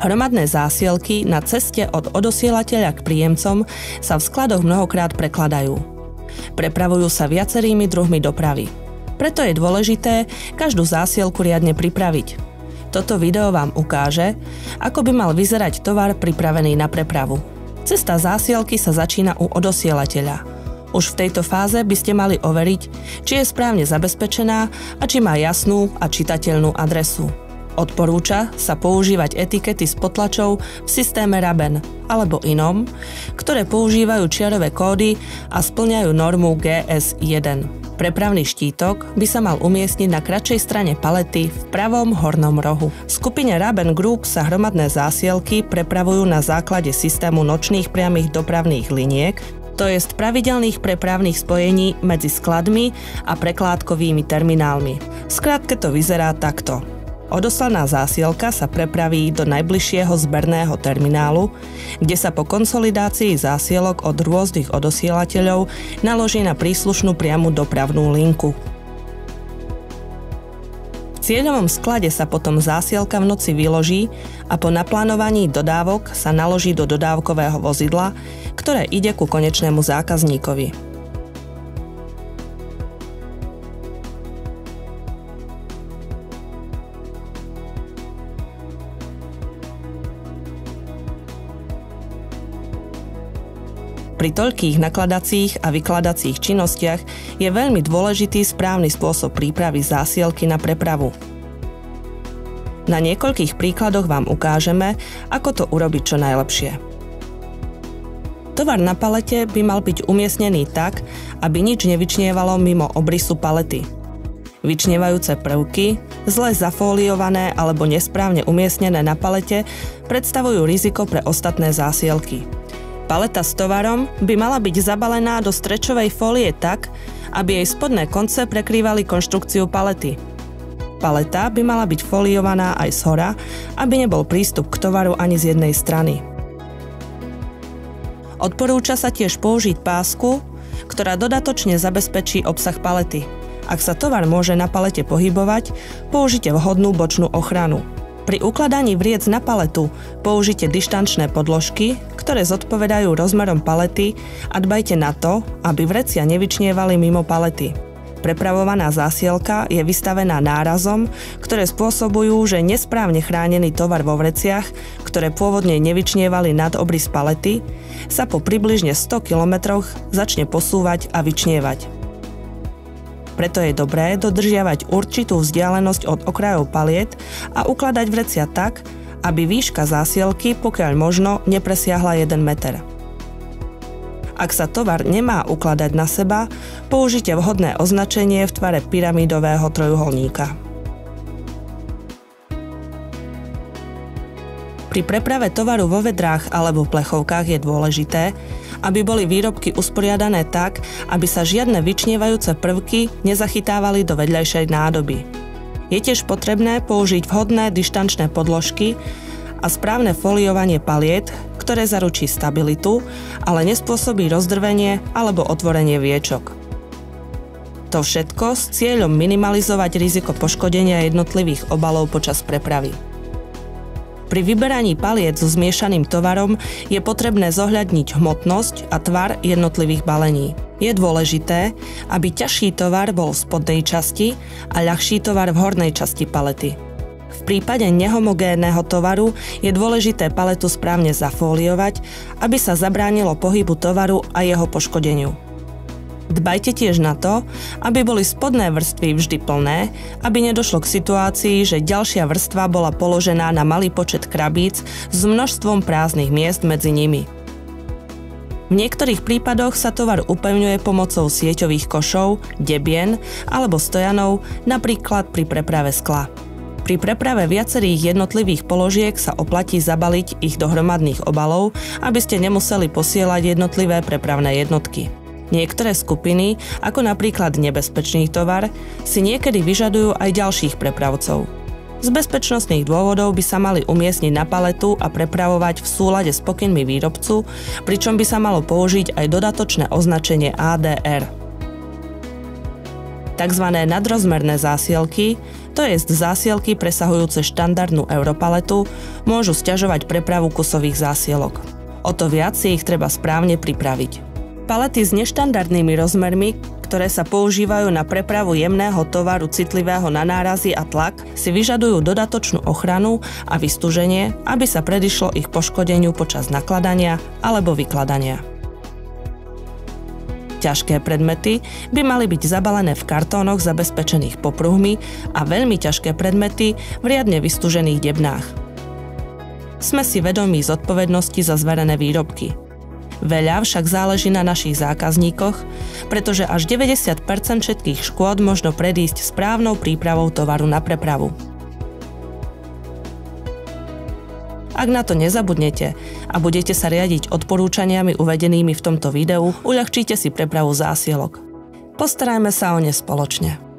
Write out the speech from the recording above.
Hromadné zásielky na ceste od odosielateľa k príjemcom sa v skladoch mnohokrát prekladajú. Prepravujú sa viacerými druhmi dopravy. Preto je dôležité každú zásielku riadne pripraviť. Toto video vám ukáže, ako by mal vyzerať tovar pripravený na prepravu. Cesta zásielky sa začína u odosielateľa. Už v tejto fáze by ste mali overiť, či je správne zabezpečená a či má jasnú a čitateľnú adresu. Odporúča sa používať etikety s potlačou v systéme Raben alebo inom, ktoré používajú čiarové kódy a spĺňajú normu GS1. Prepravný štítok by sa mal umiestniť na kratšej strane palety v pravom hornom rohu. V skupine Raben Group sa hromadné zásielky prepravujú na základe systému nočných priamych dopravných liniek, to jest pravidelných prepravných spojení medzi skladmi a prekládkovými terminálmi. V skratke to vyzerá takto. Odoslaná zásielka sa prepraví do najbližšieho zberného terminálu, kde sa po konsolidácii zásielok od rôznych odosielateľov naloží na príslušnú priamu dopravnú linku. V cieľovom sklade sa potom zásielka v noci vyloží a po naplánovaní dodávok sa naloží do dodávkového vozidla, ktoré ide ku konečnému zákazníkovi. Pri toľkých nakladacích a vykladacích činnostiach je veľmi dôležitý správny spôsob prípravy zásielky na prepravu. Na niekoľkých príkladoch vám ukážeme, ako to urobiť čo najlepšie. Tovar na palete by mal byť umiestnený tak, aby nič nevyčnievalo mimo obrysu palety. Vyčnievajúce prvky, zle zafóliované alebo nesprávne umiestnené na palete predstavujú riziko pre ostatné zásielky. Paleta s tovarom by mala byť zabalená do strečovej fólie tak, aby jej spodné konce prekrývali konštrukciu palety. Paleta by mala byť foliovaná aj zhora, aby nebol prístup k tovaru ani z jednej strany. Odporúča sa tiež použiť pásku, ktorá dodatočne zabezpečí obsah palety. Ak sa tovar môže na palete pohybovať, použite vhodnú bočnú ochranu. Pri ukladaní vriec na paletu použite dištančné podložky, ktoré zodpovedajú rozmerom palety a dbajte na to, aby vrecia nevyčnievali mimo palety. Prepravovaná zásielka je vystavená nárazom, ktoré spôsobujú, že nesprávne chránený tovar vo vreciach, ktoré pôvodne nevyčnievali nad obrys palety, sa po približne 100 km začne posúvať a vyčnievať. Preto je dobré dodržiavať určitú vzdialenosť od okrajov paliet a ukladať vrecia tak, aby výška zásielky, pokiaľ možno, nepresiahla 1 meter. Ak sa tovar nemá ukladať na seba, použite vhodné označenie v tvare pyramidového trojuholníka. Pri preprave tovaru vo vedrách alebo plechovkách je dôležité, aby boli výrobky usporiadané tak, aby sa žiadne vyčnievajúce prvky nezachytávali do vedľajšej nádoby. Je tiež potrebné použiť vhodné dištančné podložky a správne foliovanie paliet, ktoré zaručí stabilitu, ale nespôsobí rozdrvenie alebo otvorenie viečok. To všetko s cieľom minimalizovať riziko poškodenia jednotlivých obalov počas prepravy. Pri vyberaní paliet so zmiešaným tovarom je potrebné zohľadniť hmotnosť a tvar jednotlivých balení. Je dôležité, aby ťažší tovar bol v spodnej časti a ľahší tovar v hornej časti palety. V prípade nehomogénneho tovaru je dôležité paletu správne zafóliovať, aby sa zabránilo pohybu tovaru a jeho poškodeniu. Dbajte tiež na to, aby boli spodné vrstvy vždy plné, aby nedošlo k situácii, že ďalšia vrstva bola položená na malý počet krabíc s množstvom prázdnych miest medzi nimi. V niektorých prípadoch sa tovar upevňuje pomocou sieťových košov, debien alebo stojanov, napríklad pri preprave skla. Pri preprave viacerých jednotlivých položiek sa oplatí zabaliť ich do hromadných obalov, aby ste nemuseli posielať jednotlivé prepravné jednotky. Niektoré skupiny, ako napríklad nebezpečný tovar, si niekedy vyžadujú aj ďalších prepravcov. Z bezpečnostných dôvodov by sa mali umiestniť na paletu a prepravovať v súlade s pokynmi výrobcu, pričom by sa malo použiť aj dodatočné označenie ADR. Takzvané nadrozmerné zásielky, to jest zásielky presahujúce štandardnú europaletu, môžu sťažovať prepravu kusových zásielok. O to viac si ich treba správne pripraviť. Palety s neštandardnými rozmermi, ktoré sa používajú na prepravu jemného tovaru citlivého na nárazy a tlak, si vyžadujú dodatočnú ochranu a vystúženie, aby sa predišlo ich poškodeniu počas nakladania alebo vykladania. Ťažké predmety by mali byť zabalené v kartónoch zabezpečených popruhmi a veľmi ťažké predmety v riadne vystúžených debnách. Sme si vedomí zodpovednosti za zverené výrobky. Veľa však záleží na našich zákazníkoch, pretože až 90% všetkých škôd možno predísť správnou prípravou tovaru na prepravu. Ak na to nezabudnete a budete sa riadiť odporúčaniami uvedenými v tomto videu, uľahčíte si prepravu zásielok. Postarajme sa o ne spoločne.